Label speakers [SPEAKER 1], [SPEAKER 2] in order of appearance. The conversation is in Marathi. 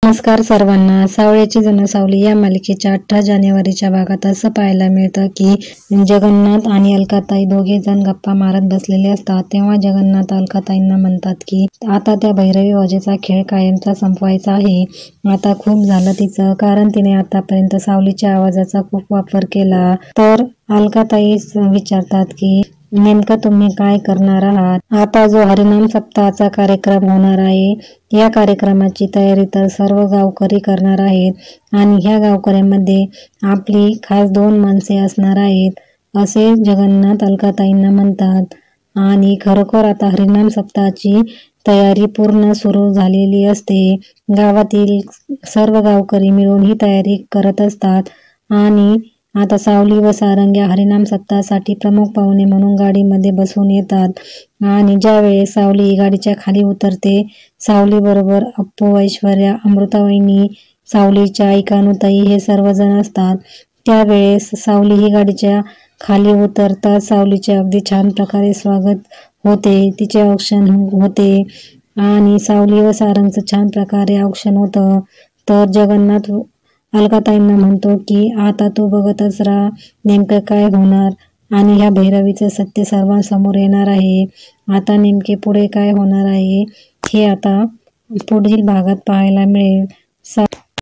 [SPEAKER 1] नमस्कार सर्वांना. सावळ्याची जण सावली या मालिकेच्या 18 जानेवारीच्या भागात असं पाहायला मिळतं की जगन्नाथ आणि अलकाताई दोघे जण गप्पा मारत बसलेले असतात. तेव्हा जगन्नाथ अलकाताईंना म्हणतात की आता त्या भैरवी वाजेचा खेळ कायमचा संपवायचा आहे. आता खूप झालं तिचं, कारण तिने आतापर्यंत सावलीच्या आवाजाचा खूप वापर केला. तर अलकाताई विचारतात की नेमकं तुम्ही काय करणार आहात? आता जो हरिनाम सप्ताहाचा कार्यक्रम होणार आहे, या कार्यक्रमाची तयारी तर सर्व गावकरी करणार आहेत आणि ह्या गावकऱ्यांमध्ये आपली खास 2 माणसे असणार आहेत, असे जगन्नाथ अलकाताईंना म्हणतात. आणि खरोखर आता हरिनाम सप्ताहाची तयारी पूर्ण सुरू झालेली असते. गावातील सर्व गावकरी मिळून ही तयारी करत असतात आणि आता सावली व सारंग या हरिनाम सप्ताहासाठी प्रमुख पाहुणे म्हणून गाडीमध्ये बसून येतात. आणि ज्या वेळेस सावली गाडीच्या खाली उतरते, सावली बरोबर अप्पू, ऐश्वर्या, अमृतावहिनी, सावलीच्या आई कानूताई हे सर्वजण असतात. त्यावेळेस सावली ही गाडीच्या खाली उतरतात. सावलीचे अगदी छान प्रकारे स्वागत होते, तिचे औक्षण होते आणि सावली व सारंगचं छान प्रकारे औक्षण होतं. तर जगन्नाथ अलकाताईंना म्हणतो की आता तू बघतच राहा नेमकं काय होणार आणि ह्या भैरवीचं सत्य सर्वांसमोर येणार आहे. आता नेमके पुढे काय होणार आहे हे आता पुढील भागात पाहायला मिळेल.